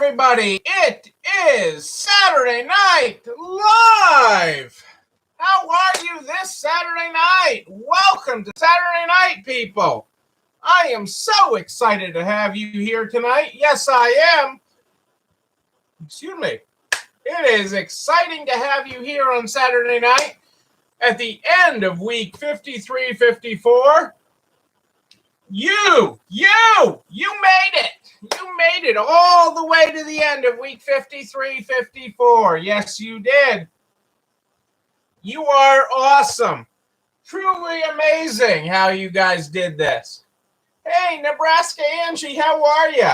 everybody. It is Saturday Night Live. How are you this Saturday night? Welcome to Saturday Night, people. I am so excited to have you here tonight. Yes, I am. Excuse me. It is exciting to have you here on Saturday night at the end of week 53-54. You made it. You made it all the way to the end of week 53-54. Yes, you did. You are awesome. Truly amazing how you guys did this. Hey, Nebraska Angie, how are you?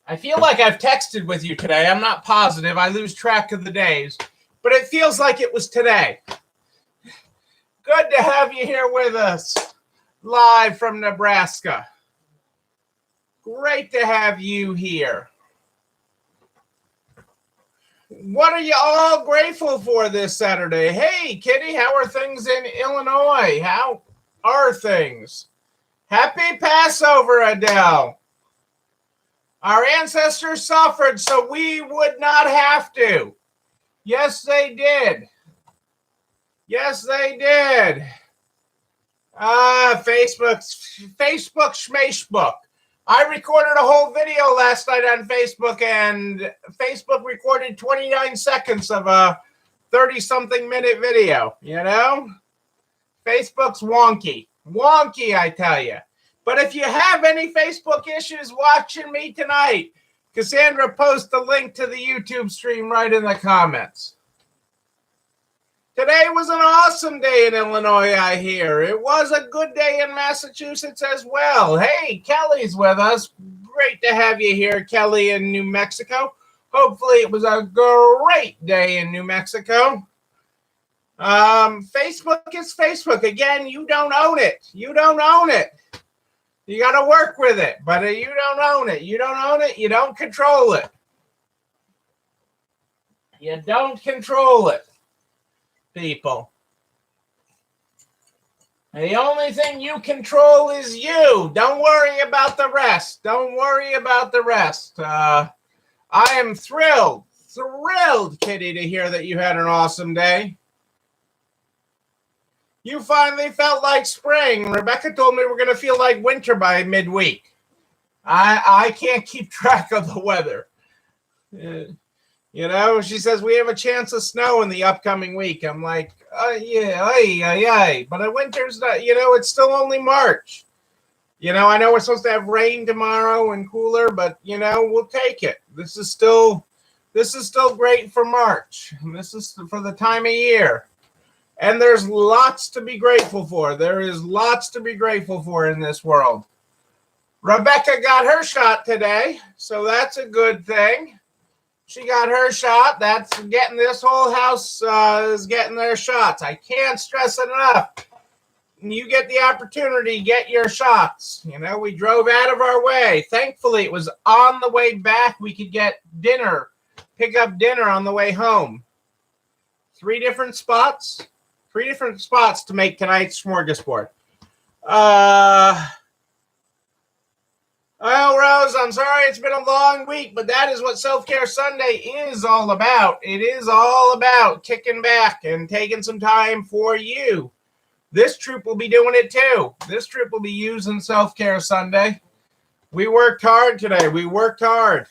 I feel like I've texted with you today. I'm not positive. I lose track of the days. But it feels like it was today. Good to have you here with us. Live from Nebraska. Great to have you here. What are you all grateful for this Saturday? Hey, Kitty, how are things in Illinois? How are things? Happy Passover, Adele. Our ancestors suffered so we would not have to. Yes, they did. Yes, they did. Facebook Schmashbook. I recorded a whole video last night on Facebook, and Facebook recorded 29 seconds of a 30-something minute video, you know? Facebook's wonky. Wonky, I tell you. But if you have any Facebook issues watching me tonight, Cassandra post the link to the YouTube stream right in the comments. Today was an awesome day in Illinois, I hear. It was a good day in Massachusetts as well. Hey, Kelly's with us. Great to have you here, Kelly, in New Mexico. Hopefully it was a great day in New Mexico. Facebook is Facebook. Again, you don't own it. You don't own it. You got to work with it, but you don't own it. You don't own it. You don't control it. You don't control it. People. The only thing you control is you. Don't worry about the rest. Don't worry about the rest. I am thrilled, Kitty, to hear that you had an awesome day. You finally felt like spring. Rebecca told me we're going to feel like winter by midweek. I can't keep track of the weather. You know, she says we have a chance of snow in the upcoming week. I'm like, yeah. But the winter's not, it's still only March. I know we're supposed to have rain tomorrow and cooler, but, we'll take it. This is still great for March. This is for the time of year. And there's lots to be grateful for. There is lots to be grateful for in this world. Rebecca got her shot today, so that's a good thing. She got her shot. That's getting this whole house is getting their shots. I can't stress it enough. You get the opportunity, get your shots. We drove out of our way. Thankfully, it was on the way back. We could get dinner, pick up dinner on the way home. 3 different spots to make tonight's smorgasbord. Well, Rose, I'm sorry it's been a long week, but that is what Self-Care Sunday is all about. It is all about kicking back and taking some time for you. This troop will be doing it too. This troop will be using Self-Care Sunday. We worked hard today. We worked hard.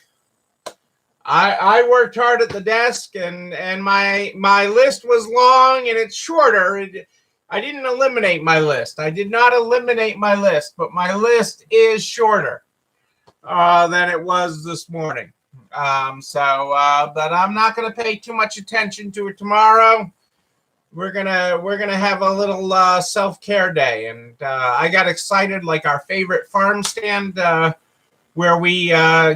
I worked hard at the desk, and my list was long and it's shorter. I didn't eliminate my list. I did not eliminate my list, but my list is shorter than it was this morning. But I'm not going to pay too much attention to it tomorrow. We're gonna have a little self-care day, and I got excited, like our favorite farm stand where we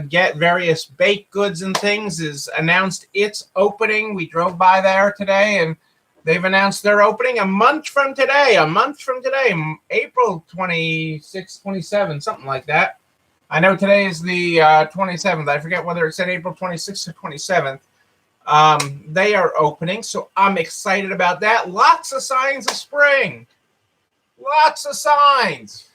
get various baked goods and things is announced its opening. We drove by there today, and they've announced their opening a month from today, April 26, 27, something like that. I know today is the 27th. I forget whether it said April 26th or 27th. They are opening, so I'm excited about that. Lots of signs of spring. Lots of signs.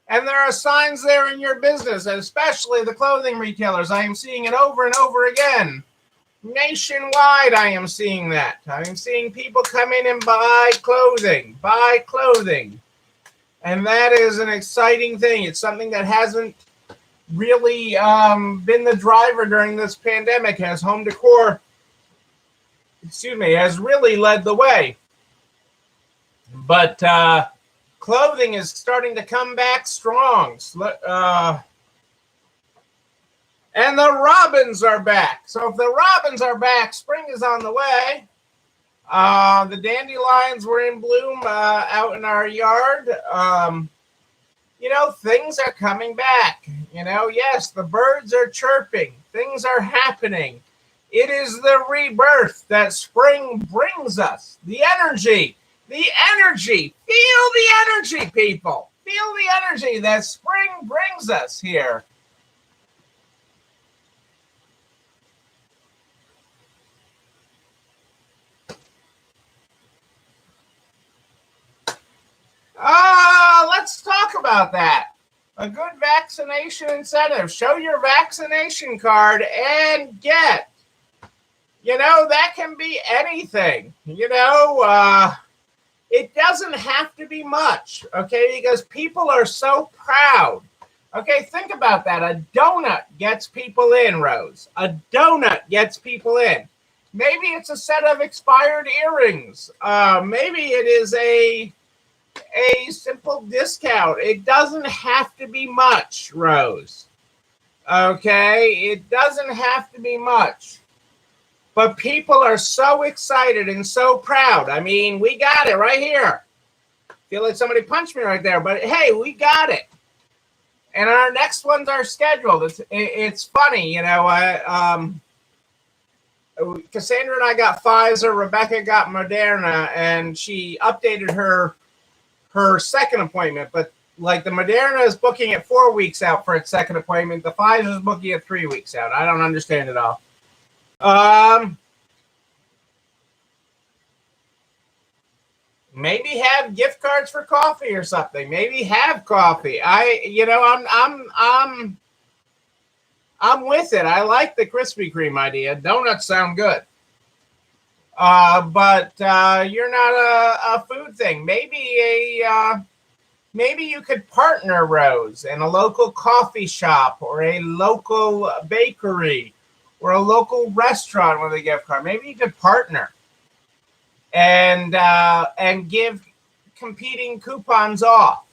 And there are signs there in your business, especially the clothing retailers. I am seeing it over and over again. Nationwide, I am seeing that. I am seeing people come in and buy clothing. And that is an exciting thing. It's something that hasn't really been the driver during this pandemic, as home decor, has really led the way. But clothing is starting to come back strong. And the robins are back. So if the robins are back, spring is on the way. The dandelions were in bloom out in our yard. Things are coming back. Yes, the birds are chirping. Things are happening. It is the rebirth that spring brings us. The energy. Feel the energy, people. Feel the energy that spring brings us here. Let's talk about that. A good vaccination incentive. Show your vaccination card and get. That can be anything. It doesn't have to be much, okay? Because people are so proud. Okay, think about that. A donut gets people in, Rose. A donut gets people in. Maybe it's a set of expired earrings. Maybe it is a simple discount. It doesn't have to be much, Rose. Okay, it doesn't have to be much. But people are so excited and so proud. I mean, we got it right here. Feel like somebody punched me right there, but hey, we got it. And our next ones are scheduled. It's funny, Cassandra and I got Pfizer, Rebecca got Moderna, and she updated her second appointment. But like the Moderna is booking it 4 weeks out for its second appointment. The Pfizer is booking it 3 weeks out. I don't understand it all. Maybe have gift cards for coffee or something. Maybe have coffee. I'm with it. I like the Krispy Kreme idea. Donuts sound good. But you're not a food thing. Maybe you could partner, Rose, in a local coffee shop or a local bakery or a local restaurant with a gift card. Maybe you could partner and give competing coupons off.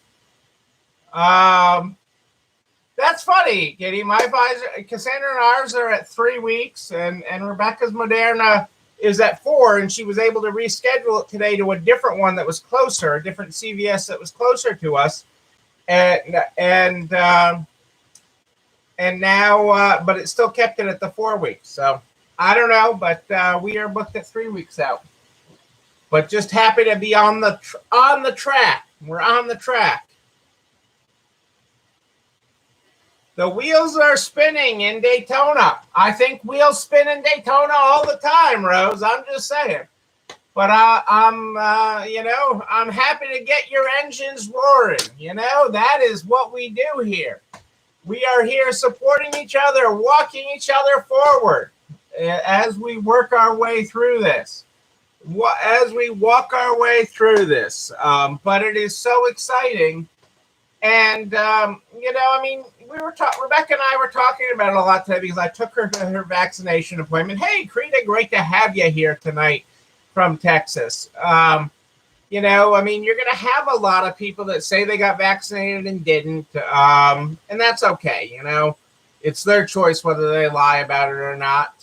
That's funny, Kitty. My Pfizer, Cassandra and ours are at 3 weeks, and Rebecca's Moderna is at 4, and she was able to reschedule it today to a different one that was closer, a different CVS that was closer to us, and now, but it still kept it at the 4 weeks. So I don't know, but we are booked at 3 weeks out. But just happy to be on the track. We're on the track. The wheels are spinning in Daytona. I think wheels spin in Daytona all the time, Rose. I'm just saying. But I'm happy to get your engines roaring. That is what we do here. We are here supporting each other, walking each other forward as we work our way through this. But it is so exciting. And, Rebecca and I were talking about it a lot today because I took her to her vaccination appointment. Hey, Krita, great to have you here tonight from Texas. You're going to have a lot of people that say they got vaccinated and didn't. And that's okay. It's their choice whether they lie about it or not.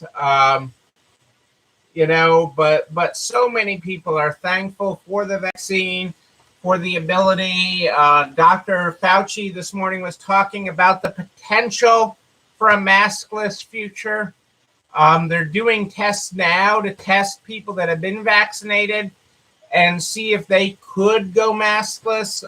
But so many people are thankful for the vaccine, for the ability. Dr. Fauci this morning was talking about the potential for a maskless future. They're doing tests now to test people that have been vaccinated and see if they could go maskless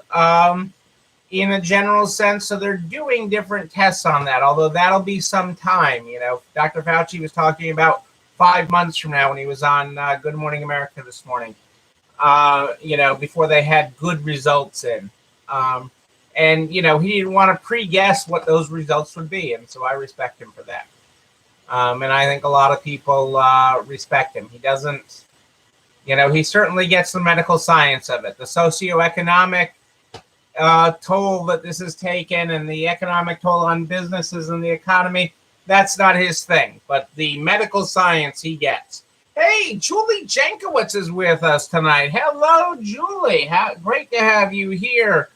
in a general sense. So they're doing different tests on that, although that'll be some time. Dr. Fauci was talking about 5 months from now when he was on Good Morning America this morning. Before they had good results in. And, he didn't want to pre-guess what those results would be. And so I respect him for that. And I think a lot of people respect him. He doesn't, he certainly gets the medical science of it. The socioeconomic toll that this has taken and the economic toll on businesses and the economy, that's not his thing. But the medical science he gets. Hey, Julie Jankowitz is with us tonight. Hello, Julie. Great to have you here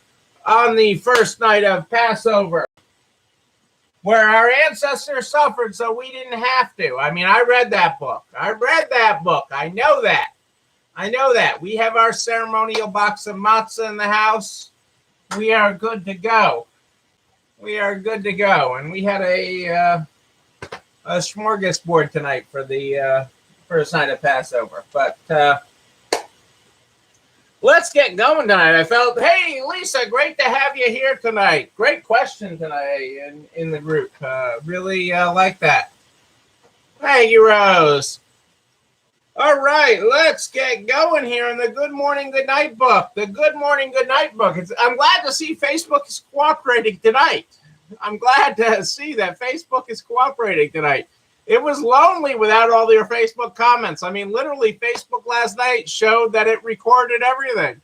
on the first night of Passover, where our ancestors suffered so we didn't have to. I mean, I read that book. I know that. We have our ceremonial box of matzah in the house. We are good to go. And we had a smorgasbord tonight for the first night of Passover. But let's get going tonight. Hey, Lisa, great to have you here tonight. Great question tonight in the group. Really like that. Thank you, Rose. All right, let's get going here in the Good Morning, Good Night book. The Good Morning, Good Night book. I'm glad to see Facebook is cooperating tonight. I'm glad to see that Facebook is cooperating tonight. It was lonely without all your Facebook comments. I mean, literally, Facebook last night showed that it recorded everything.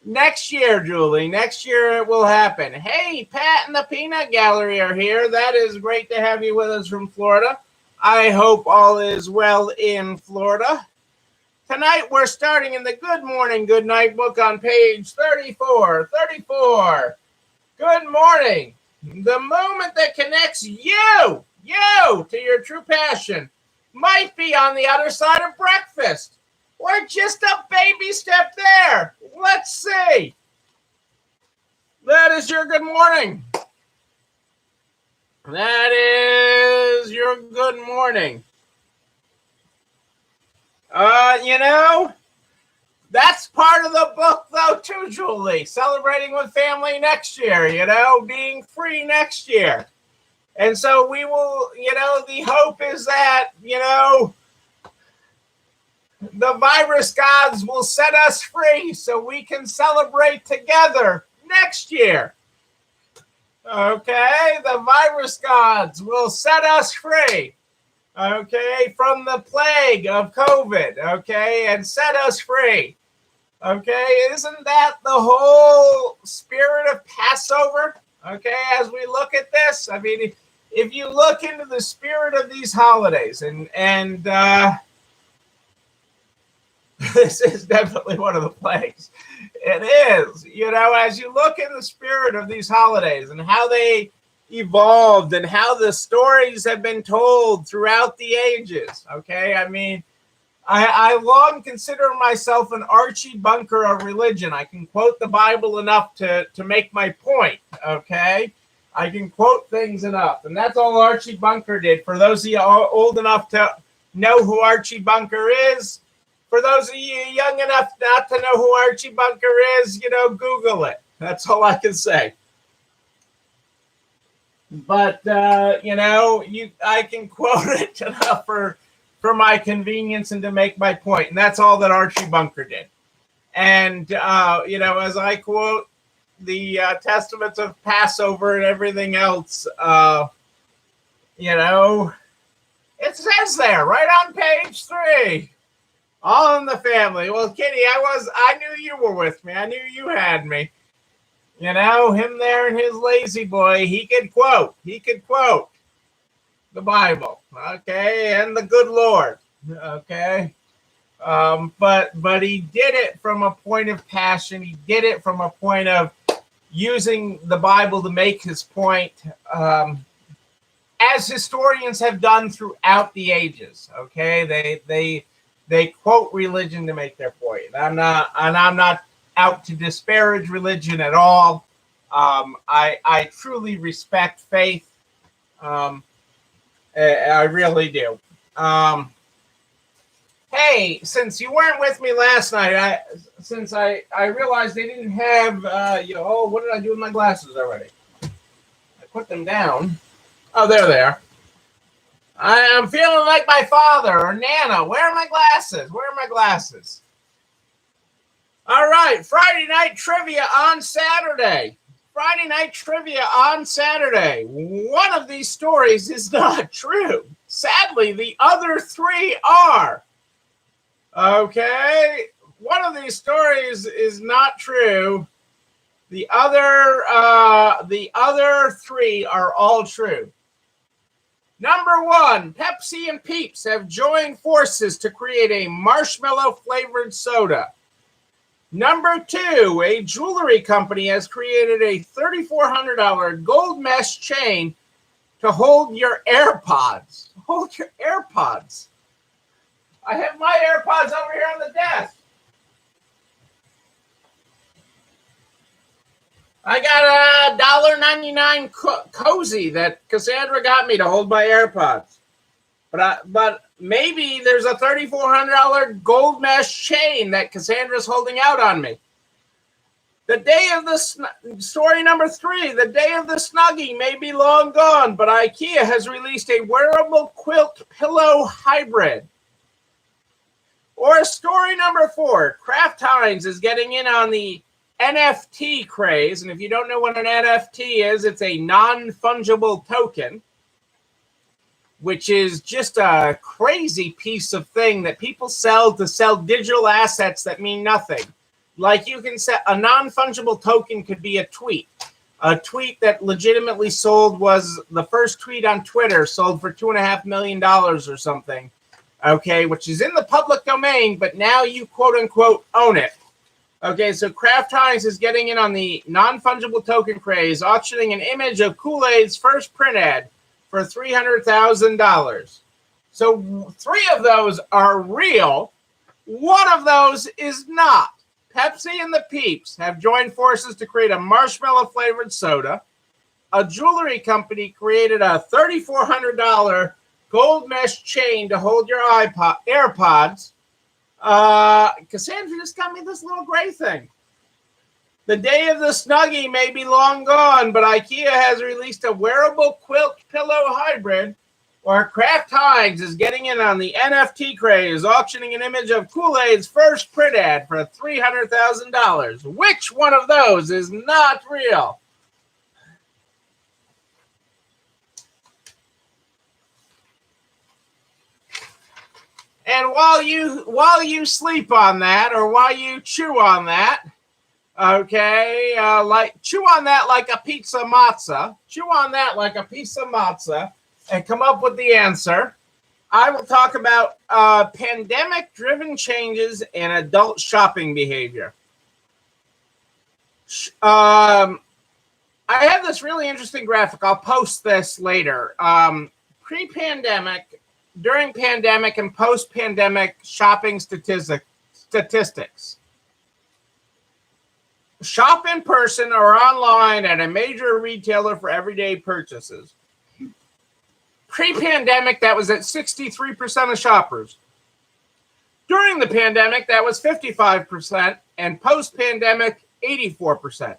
Next year, Julie, next year it will happen. Hey, Pat and the Peanut Gallery are here. That is great to have you with us from Florida. I hope all is well in Florida. Tonight, we're starting in the Good Morning, Good Night book on page 34. Good morning. The moment that connects you to your true passion might be on the other side of breakfast or just a baby step there. Let's see. That is your good morning. That is your good morning. That's part of the book, though, too, Julie. Celebrating with family next year, being free next year. And so we will, the hope is that, the virus gods will set us free so we can celebrate together next year. Okay, the virus gods will set us free, okay, from the plague of COVID, okay, and set us free. Okay, isn't that the whole spirit of Passover? Okay, as we look at this, I mean, if you look into the spirit of these holidays, and this is definitely one of the plagues. It is, as you look in the spirit of these holidays and how they evolved and how the stories have been told throughout the ages. Okay, I mean, I long consider myself an Archie Bunker of religion. I can quote the Bible enough to make my point, okay? I can quote things enough, and that's all Archie Bunker did. For those of you old enough to know who Archie Bunker is, for those of you young enough not to know who Archie Bunker is, Google it. That's all I can say. But, I can quote it enough for my convenience and to make my point. And that's all that Archie Bunker did. And, as I quote the testaments of Passover and everything else, it says there, right on page 3, all in the family. Well, Kitty, I knew you were with me. I knew you had me. Him there and his lazy boy, he could quote the Bible, okay, and the good Lord, okay, but he did it from a point of passion. He did it from a point of using the Bible to make his point, as historians have done throughout the ages. Okay, they quote religion to make their point. I'm not out to disparage religion at all. I truly respect faith. I really do. Hey, since you weren't with me last night, I realized they didn't have, what did I do with my glasses already? I put them down. Oh, there they are. I'm feeling like my father or Nana. Where are my glasses? All right, Friday night trivia on Saturday. Friday night trivia on Saturday. One of these stories is not true. Sadly, the other three are. Okay, one of these stories is not true. The other three are all true. Number one, Pepsi and Peeps have joined forces to create a marshmallow-flavored soda. Number two, a jewelry company has created a $3,400 gold mesh chain to hold your AirPods. Hold your AirPods. I have my AirPods over here on the desk. I got a $1.99 cozy that Cassandra got me to hold my AirPods. But maybe there's a $3,400 gold mesh chain that Cassandra's holding out on me. The day of the story number three, the day of the Snuggie may be long gone, but IKEA has released a wearable quilt pillow hybrid. Or story number four, Kraft Heinz is getting in on the NFT craze. And if you don't know what an NFT is, it's a non-fungible token, which is just a crazy piece of thing that people sell to sell digital assets that mean nothing. Like you can set a non-fungible token could be a tweet. A tweet that legitimately sold was the first tweet on Twitter sold for $2.5 million or something. Okay, which is in the public domain, but now you quote unquote own it. Okay, so Kraft Heinz is getting in on the non-fungible token craze, auctioning an image of Kool-Aid's first print ad for $300,000. So three of those are real. One of those is not. Pepsi and the Peeps have joined forces to create a marshmallow-flavored soda. A jewelry company created a $3,400 gold mesh chain to hold your AirPods. Cassandra just got me this little gray thing. The day of the Snuggie may be long gone, but IKEA has released a wearable quilt pillow hybrid. Or Kraft Heinz is getting in on the NFT craze, auctioning an image of Kool-Aid's first print ad for $300,000. Which one of those is not real? And while you sleep on that, or while you chew on that, okay, chew on that like a pizza matzo. Chew on that like a piece of matzo, and come up with the answer. I will talk about pandemic-driven changes in adult shopping behavior. I have this really interesting graphic. I'll post this later. Pre-pandemic, during pandemic, and post-pandemic shopping statistics. Shop in person or online at a major retailer for everyday purchases. Pre-pandemic, that was at 63% of shoppers. During the pandemic, that was 55%, and post-pandemic, 84%.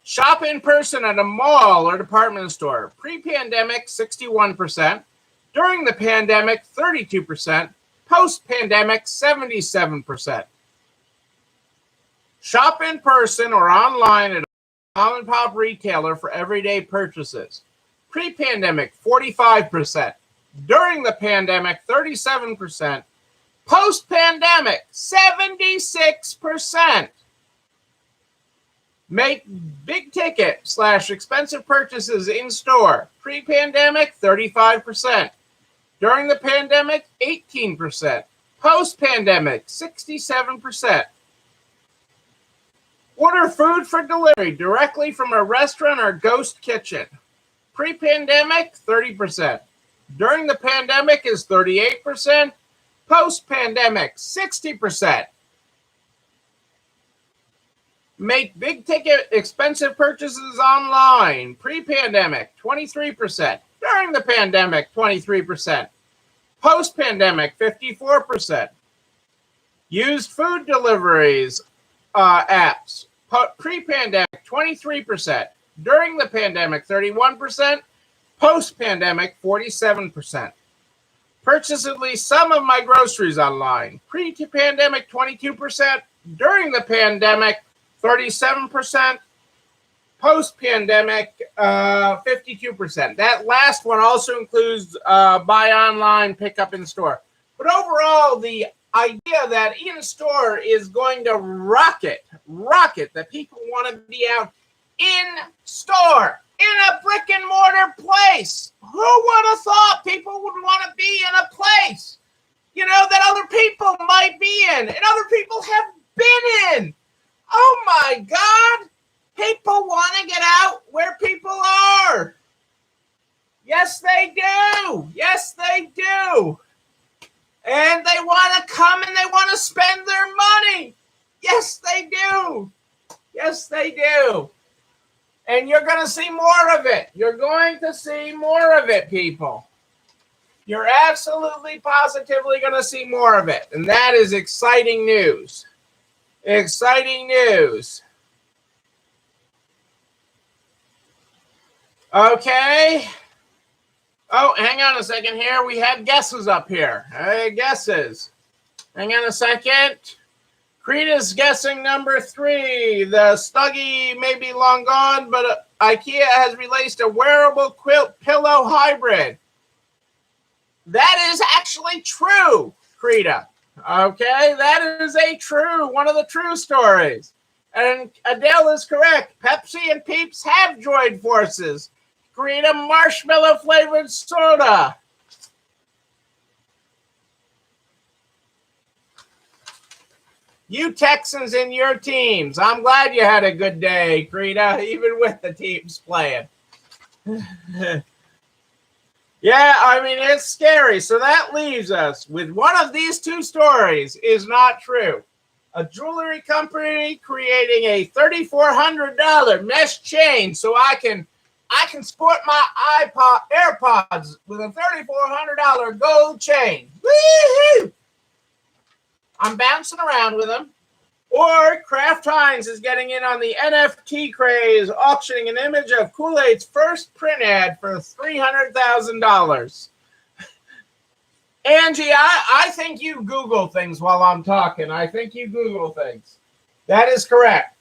Shop in person at a mall or department store. Pre-pandemic, 61%. During the pandemic, 32%. Post-pandemic, 77%. Shop in person or online at a mom and pop retailer for everyday purchases. Pre-pandemic, 45%. During the pandemic, 37%. Post-pandemic, 76%. Make big ticket / expensive purchases in store. Pre-pandemic, 35%. During the pandemic, 18%. Post-pandemic, 67%. Order food for delivery directly from a restaurant or ghost kitchen. Pre-pandemic, 30%. During the pandemic is 38%. Post-pandemic, 60%. Make big ticket expensive purchases online. Pre-pandemic, 23%. During the pandemic, 23%. Post-pandemic, 54%. Used food deliveries apps. Pre-pandemic, 23%. During the pandemic, 31%. Post-pandemic, 47%. Purchase at least some of my groceries online. Pre-pandemic, 22%. During the pandemic, 37%. Post-pandemic, 52%. That last one also includes buy online, pick up in store. But overall, the idea that in-store is going to rocket, that people want to be out in store, in a brick and mortar place. Who would have thought people would want to be in a place, that other people might be in and other people have been in? Oh my God. People want to get out where people are. Yes, they do. Yes, they do. And they want to come and they want to spend their money. Yes, they do. Yes, they do. And you're going to see more of it. You're going to see more of it, people. You're absolutely, positively going to see more of it. And that is exciting news. Exciting news. Okay. Oh, hang on a second here. We have guesses up here. Hey, guesses. Hang on a second. Creed's guessing number 3. The Stuggy may be long gone, but IKEA has released a wearable quilt pillow hybrid. That is actually true, Creeda. Okay, that is one of the true stories. And Adele is correct. Pepsi and Peeps have joined forces. Create a marshmallow flavored soda. You Texans in your teams. I'm glad you had a good day, Creeda, even with the teams playing. Yeah, I mean, it's scary. So that leaves us with one of these two stories is not true. A jewelry company creating a $3,400 mesh chain so I can sport my AirPods with a $3,400 gold chain. Woo-hoo! I'm bouncing around with them. Or Kraft Heinz is getting in on the NFT craze, auctioning an image of Kool-Aid's first print ad for $300,000. Angie, I think you Google things while I'm talking. I think you Google things. That is correct.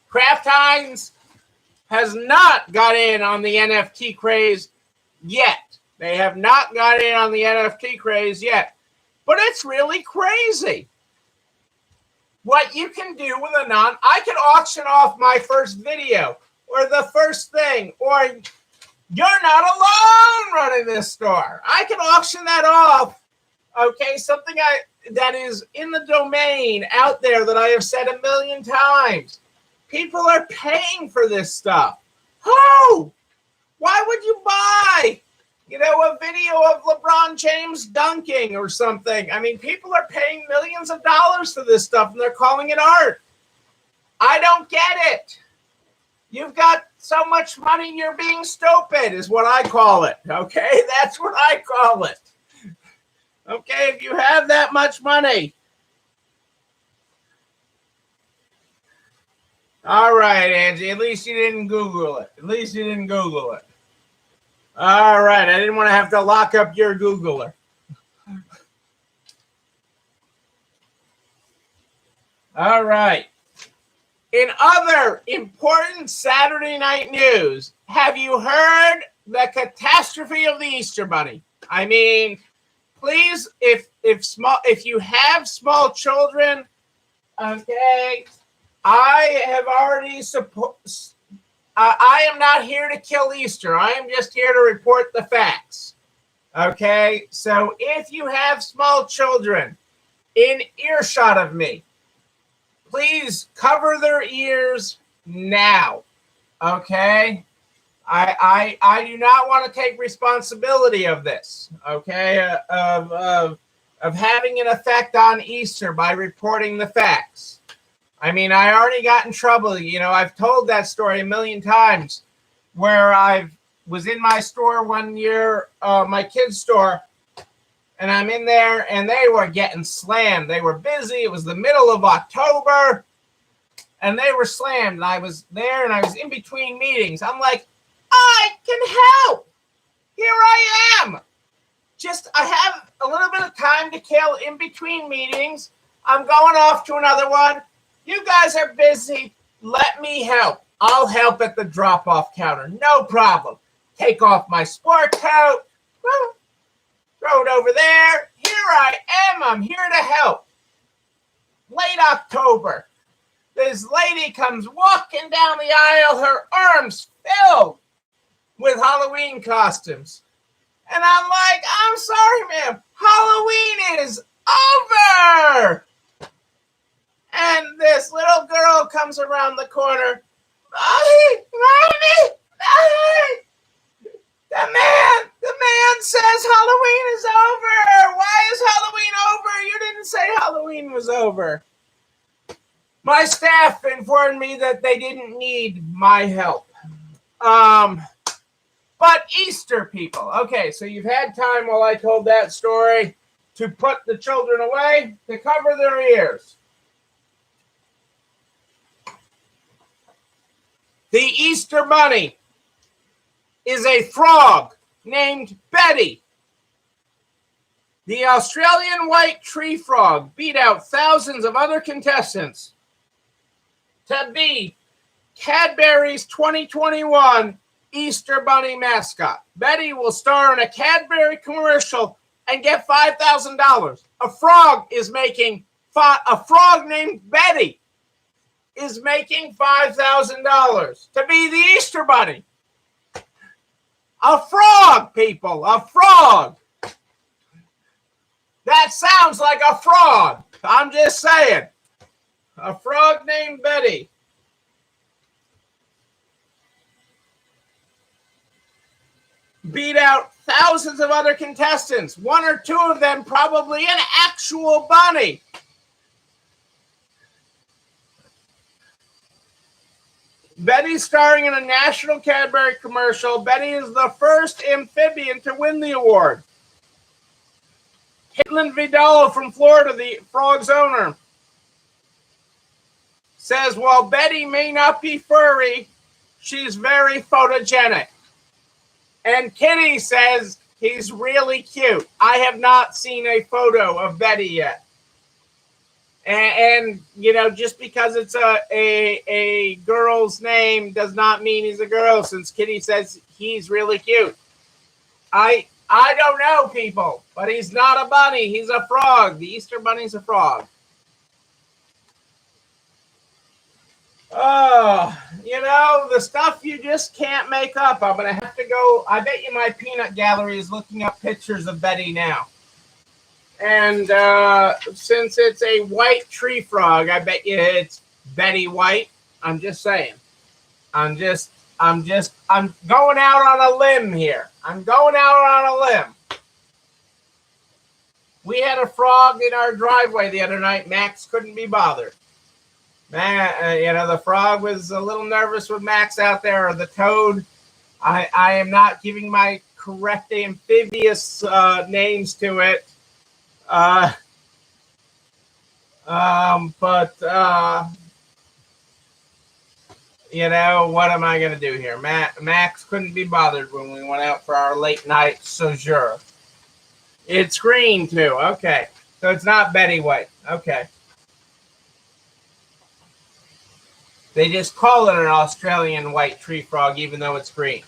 Kraft Heinz has not got in on the NFT craze yet. They have not got in on the NFT craze yet. But it's really crazy what you can do with I could auction off my first video or the first thing, or you're not alone running this store. I can auction that off. Okay, something that is in the domain out there that I have said 1 million times. People are paying for this stuff. Who? Why would you buy, a video of LeBron James dunking or something? I mean, people are paying millions of dollars for this stuff and they're calling it art. I don't get it. You've got so much money, you're being stupid is what I call it. Okay, that's what I call it. Okay, if you have that much money. All right, Angie, at least you didn't Google it. At least you didn't Google it. All right, I didn't want to have to lock up your Googler. All right. In other important Saturday night news, have you heard the catastrophe of the Easter Bunny? I mean, please, if you have small children, okay, I have already I am not here to kill Easter. I am just here to report the facts. Okay, so if you have small children in earshot of me, please cover their ears now. Okay, I do not want to take responsibility of this. Okay, of having an effect on Easter by reporting the facts. I mean, I already got in trouble. I've told that story 1 million times where I was in my store one year, my kids' store, and I'm in there and they were getting slammed. They were busy. It was the middle of October and they were slammed. And I was there and I was in between meetings. I'm like, I can help. here I am. I have a little bit of time to kill in between meetings. I'm going off to another one. You guys are busy. Let me help. I'll help at the drop-off counter. No problem. Take off my sport coat. Throw it over there. Here I am. I'm here to help. Late October. This lady comes walking down the aisle, her arms filled with Halloween costumes. And I'm like, I'm sorry, ma'am. Halloween is over. And this little girl comes around the corner. Mommy, Mommy. The man says Halloween is over. Why is Halloween over? You didn't say Halloween was over. My staff informed me that they didn't need my help. But Easter, people. Okay, so you've had time while I told that story to put the children away, to cover their ears. The Easter Bunny is a frog named Betty. The Australian white tree frog beat out thousands of other contestants to be Cadbury's 2021 Easter Bunny mascot. Betty will star in a Cadbury commercial and get $5,000. A frog named Betty is making $5,000 to be the Easter Bunny. A frog, people, a frog. That sounds like a frog. I'm just saying. A frog named Betty. Beat out thousands of other contestants. One or two of them probably an actual bunny. Betty starring in a national Cadbury commercial. Betty is the first amphibian to win the award. Caitlin Vidal from Florida, the frog's owner, says, while Betty may not be furry, she's very photogenic. And Kitty says he's really cute. I have not seen a photo of Betty yet. And you know, just because it's a girl's name does not mean he's a girl, since Kitty says he's really cute. I don't know, people, but he's not a bunny. He's a frog. The Easter Bunny's a frog. Oh, you know, the stuff you just can't make up. I'm going to have to go. I bet you my peanut gallery is looking up pictures of Betty now. And since it's a white tree frog, I bet you it's Betty White. I'm just saying. I'm going out on a limb here. I'm going out on a limb. We had a frog in our driveway the other night. Max couldn't be bothered. Man, you know, the frog was a little nervous with Max out there, or the toad. I am not giving my correct amphibious names to it. You know, what am I going to do here? Max couldn't be bothered when we went out for our late night sojourn. It's green too. Okay. So it's not Betty White. Okay. They just call it an Australian white tree frog, even though it's green.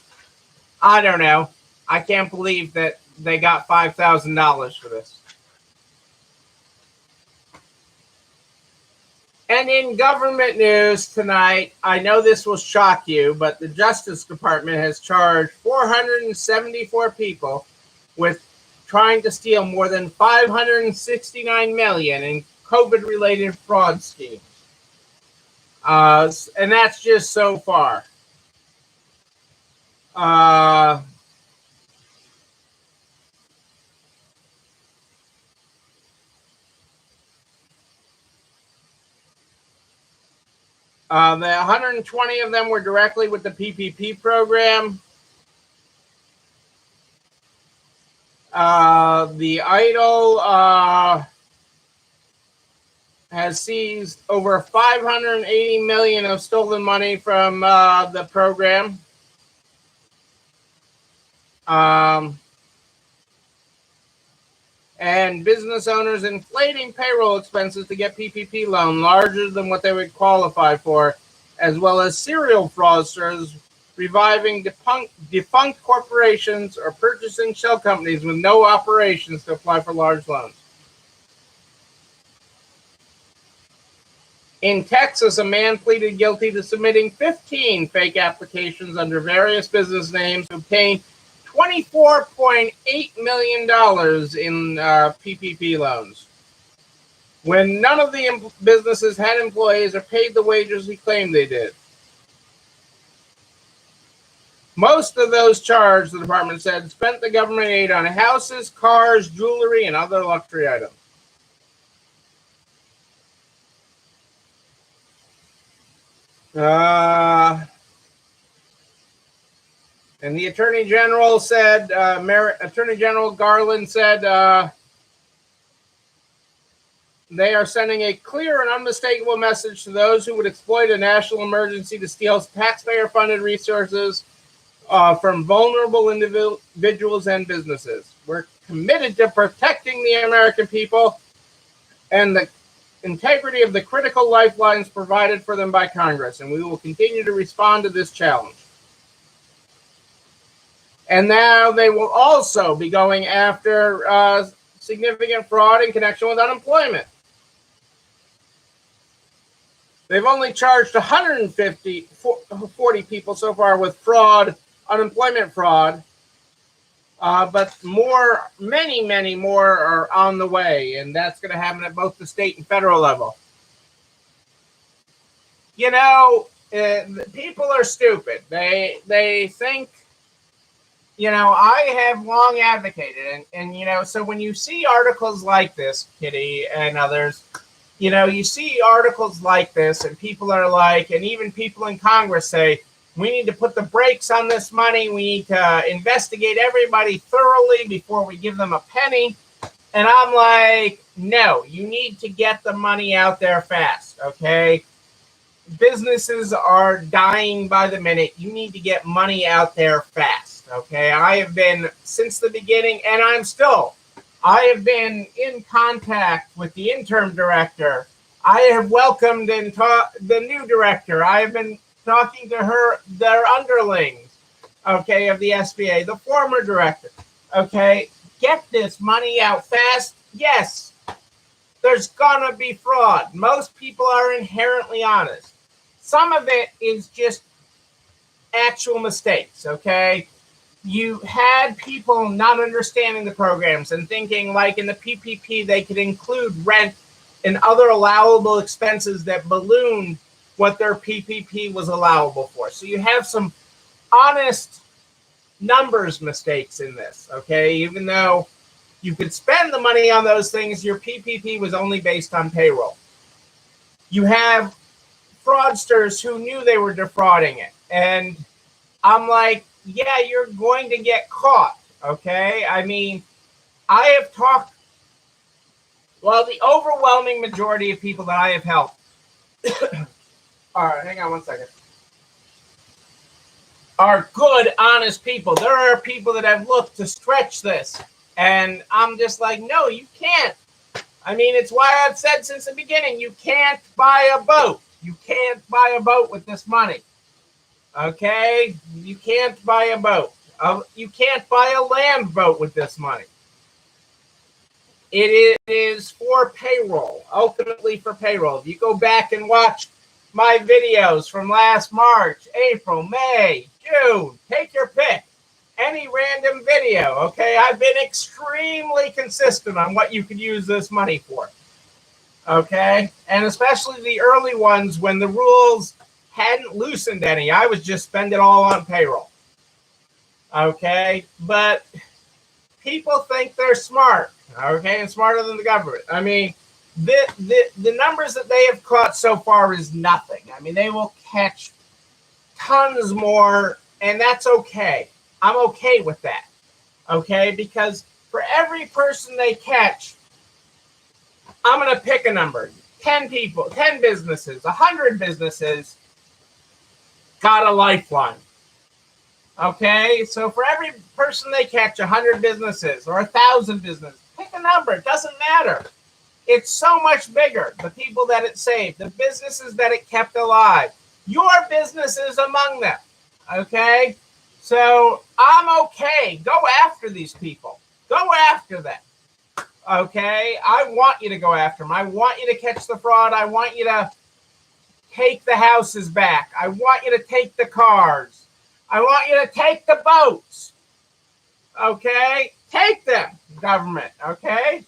I don't know. I can't believe that they got $5,000 for this. And in government news tonight, I know this will shock you, but the Justice Department has charged 474 people with trying to steal more than $569 million in COVID-related fraud schemes. And that's just so far. The 120 of them were directly with the PPP program. The Idol has seized over $580 million of stolen money from the program. And business owners inflating payroll expenses to get PPP loan larger than what they would qualify for, as well as serial fraudsters reviving defunct corporations or purchasing shell companies with no operations to apply for large loans. In Texas, a man pleaded guilty to submitting 15 fake applications under various business names to obtain $24.8 million in PPP loans, when none of the businesses had employees or paid the wages he claimed they did. Most of those charged, the department said, spent the government aid on houses, cars, jewelry, and other luxury items. And the Attorney General said, Attorney General Garland said, they are sending a clear and unmistakable message to those who would exploit a national emergency to steal taxpayer-funded resources from vulnerable individuals and businesses. We're committed to protecting the American people and the integrity of the critical lifelines provided for them by Congress, and we will continue to respond to this challenge. And now they will also be going after significant fraud in connection with unemployment. They've only charged 140 people so far with fraud, unemployment fraud, but many more are on the way, and that's going to happen at both the state and federal level. You know, people are stupid. They think, you know, I have long advocated, and you know, so when you see articles like this, Kitty and others, you know, you see articles like this, and people are like, and even people in Congress say, we need to put the brakes on this money. We need to investigate everybody thoroughly before we give them a penny. And I'm like, no, you need to get the money out there fast, okay? Businesses are dying by the minute. You need to get money out there fast, okay? I have been, since the beginning, and I have been in contact with the interim director. I have welcomed and the new director. I have been talking to their underlings, okay, of the SBA, the former director, okay? Get this money out fast. Yes, there's gonna be fraud. Most people are inherently honest. Some of it is just actual mistakes, okay? You had people not understanding the programs and thinking, like in the PPP, they could include rent and other allowable expenses that ballooned what their PPP was allowable for. So you have some honest numbers mistakes in this, okay? Even though you could spend the money on those things, your PPP was only based on payroll. You have fraudsters who knew they were defrauding it. And I'm like, yeah, you're going to get caught, okay? I mean, I have talked, well, the overwhelming majority of people that I have helped, all right, hang on one second, are good, honest people. There are people that have looked to stretch this, and I'm just like, no, you can't. I mean, it's why I've said since the beginning, you can't buy a boat. You can't buy a boat with this money. Okay? You can't buy a boat. You can't buy a land boat with this money. It is for payroll, ultimately for payroll. If you go back and watch my videos from last March, April, May, June, take your pick. Any random video, okay? I've been extremely consistent on what you could use this money for, okay? And especially the early ones when the rules hadn't loosened any. I was just spending it all on payroll, okay? But people think they're smart, okay, and smarter than the government. I mean, the numbers that they have caught so far is nothing. I mean, they will catch tons more, and that's okay. I'm okay with that, okay? Because for every person they catch, I'm going to pick a number. 10 people, 10 businesses, 100 businesses got a lifeline. Okay, so for every person they catch, 100 businesses or 1,000 businesses, pick a number, it doesn't matter. It's so much bigger. The people that it saved, the businesses that it kept alive. Your business is among them. Okay? So I'm okay. Go after these people. Go after them. Okay? I want you to go after them. I want you to catch the fraud. I want you to take the houses back. I want you to take the cars. I want you to take the boats. Okay? Take them, government. Okay?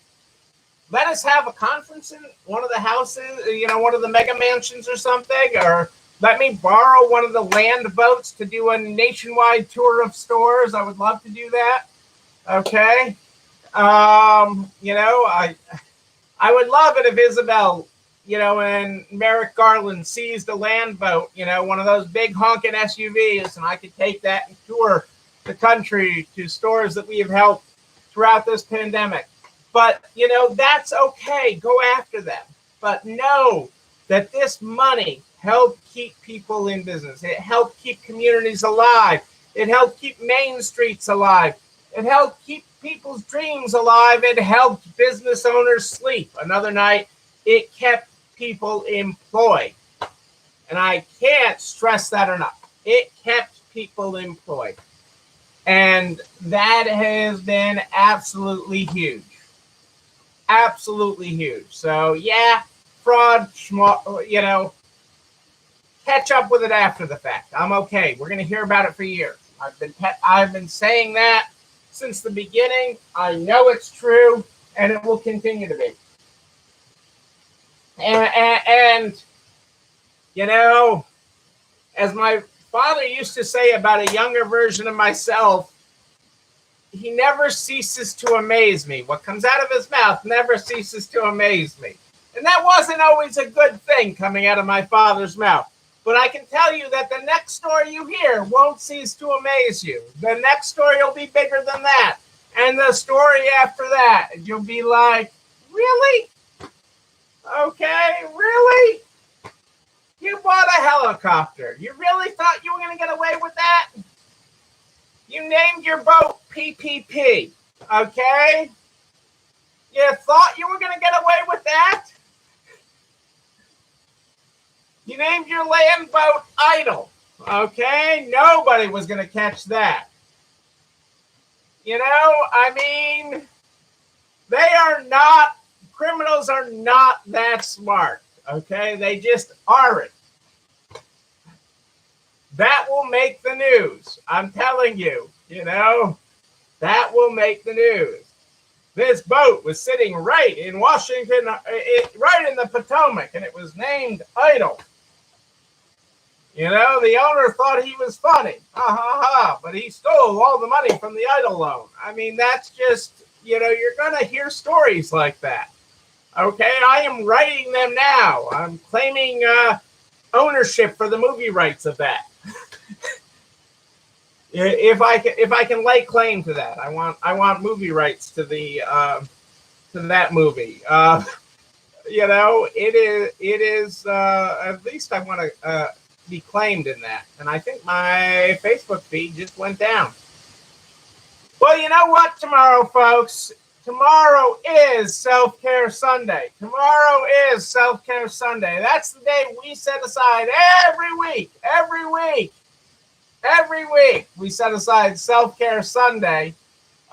Let us have a conference in one of the houses, one of the mega mansions or something, or let me borrow one of the land boats to do a nationwide tour of stores. I would love to do that. Okay. I would love it if Isabel, and Merrick Garland seized a land boat, one of those big honking SUVs, and I could take that and tour the country to stores that we have helped throughout this pandemic. But, that's okay. Go after them. But know that this money helped keep people in business. It helped keep communities alive. It helped keep main streets alive. It helped keep people's dreams alive. It helped business owners sleep another night. It kept people employed. And I can't stress that enough. It kept people employed. And that has been absolutely huge. Absolutely huge. So yeah, fraud, catch up with it after the fact. I'm okay. We're going to hear about it for years. I've been saying that since the beginning. I know it's true, and it will continue to be. And as my father used to say about a younger version of myself, he never ceases to amaze me. What comes out of his mouth never ceases to amaze me. And that wasn't always a good thing coming out of my father's mouth. But I can tell you that the next story you hear won't cease to amaze you. The next story will be bigger than that. And the story after that, you'll be like, really? Okay, really? You bought a helicopter. You really thought you were going to get away with that? You named your boat PPP, okay? You thought you were going to get away with that? You named your land boat Idle, okay? Nobody was going to catch that. Criminals are not that smart, okay? They just aren't. That will make the news. I'm telling you, that will make the news. This boat was sitting right in Washington, right in the Potomac, and it was named Idle. The owner thought he was funny. But he stole all the money from the Idle loan. That's just, you're going to hear stories like that. Okay, I am writing them now. I'm claiming ownership for the movie rights of that. If I can lay claim to that, I want movie rights to the to that movie. It is at least I want to be claimed in that. And I think my Facebook feed just went down. Well, you know what? Tomorrow, folks. Tomorrow is Self-Care Sunday. Tomorrow is Self-Care Sunday. That's the day we set aside every week. Every week we set aside Self-Care Sunday,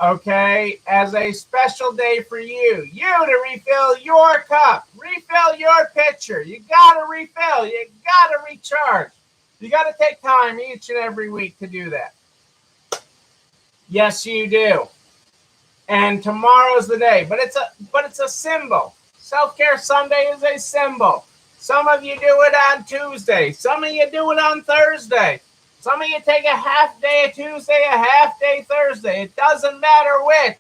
okay, as a special day for you. You to refill your cup, refill your pitcher. You got to refill. You got to recharge. You got to take time each and every week to do that. Yes, you do. And tomorrow's the day, but it's a symbol. Self-Care Sunday is a symbol. Some of you do it on Tuesday. Some of you do it on Thursday. Some of you take a half day Tuesday, a half day Thursday. It doesn't matter which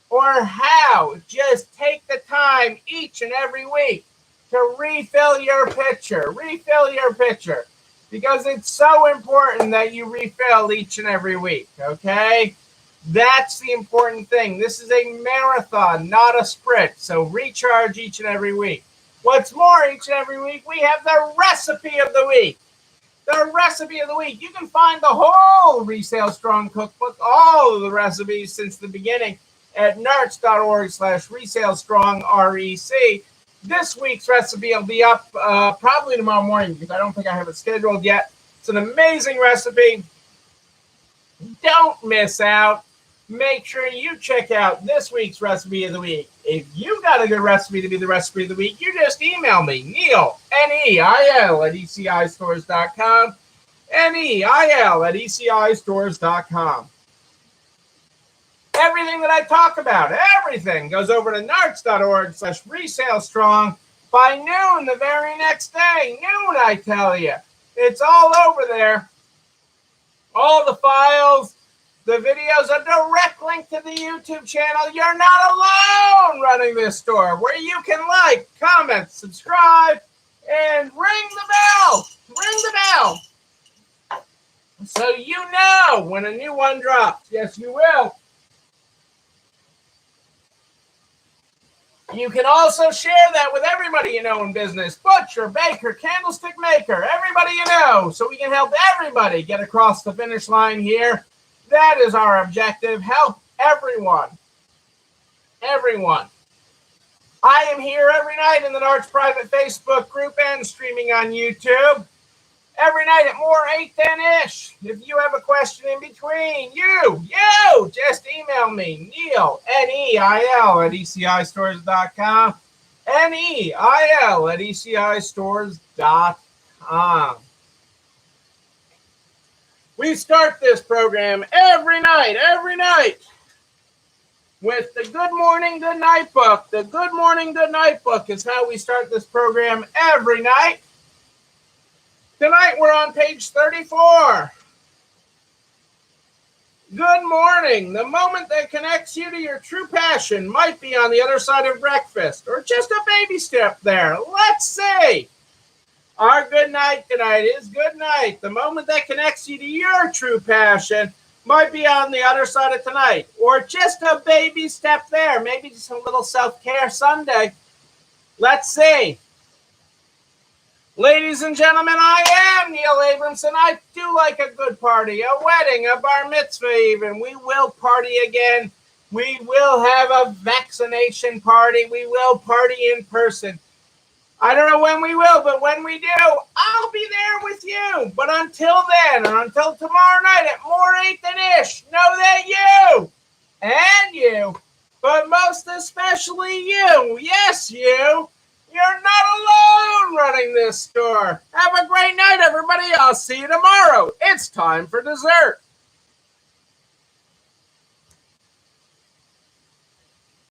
or how. Just take the time each and every week to refill your pitcher. Refill your pitcher. Because it's so important that you refill each and every week, okay? That's the important thing. This is a marathon, not a sprint. So recharge each and every week. What's more, each and every week, we have the recipe of the week. the recipe of the week. You can find the whole Resale Strong cookbook, all of the recipes since the beginning, at nerds.org/resalestrong, REC. This week's recipe will be up probably tomorrow morning because I don't think I have it scheduled yet. It's an amazing recipe. Don't miss out. Make sure you check out this week's recipe of the week. If you got a good recipe to be the recipe of the week, you just email me, Neil, Neil, at ECIstores.com, Neil at ECIstores.com. Everything that I talk about, everything goes over to narcs.org/resalestrong by noon the very next day. Noon, I tell you. It's all over there. All the files, the videos, a direct link to the YouTube channel. You're not alone running this store, where you can like, comment, subscribe, and ring the bell. Ring the bell. So you know when a new one drops. Yes, you will. You can also share that with everybody you know in business. Butcher, baker, candlestick maker, everybody you know, so we can help everybody get across the finish line here. That is our objective. Help everyone. Everyone. I am here every night in the Narcs private Facebook group and streaming on YouTube. Every night at more 8-10-ish. If you have a question in between, you just email me, Neil, Neil, at ECIstores.com, Neil at ECIstores.com. We start this program every night, with the Good Morning, Good Night book. The Good Morning, Good Night book is how we start this program every night. Tonight we're on page 34. Good morning. The moment that connects you to your true passion might be on the other side of breakfast, or just a baby step there. Let's see. Our good night tonight is good night. The moment that connects you to your true passion might be on the other side of tonight, or just a baby step there. Maybe just a little self-care Sunday. Let's see. Ladies and gentlemen, I am Neil Abramson. I do like a good party, a wedding, a bar mitzvah even. We will party again. We will have a vaccination party. We will party in person. I don't know when we will, but when we do, I'll be there with you. But until then, and until tomorrow night at more 8-10-ish, know that you, and you, but most especially you, yes, you're not alone running this store. Have a great night, everybody. I'll see you tomorrow. It's time for dessert.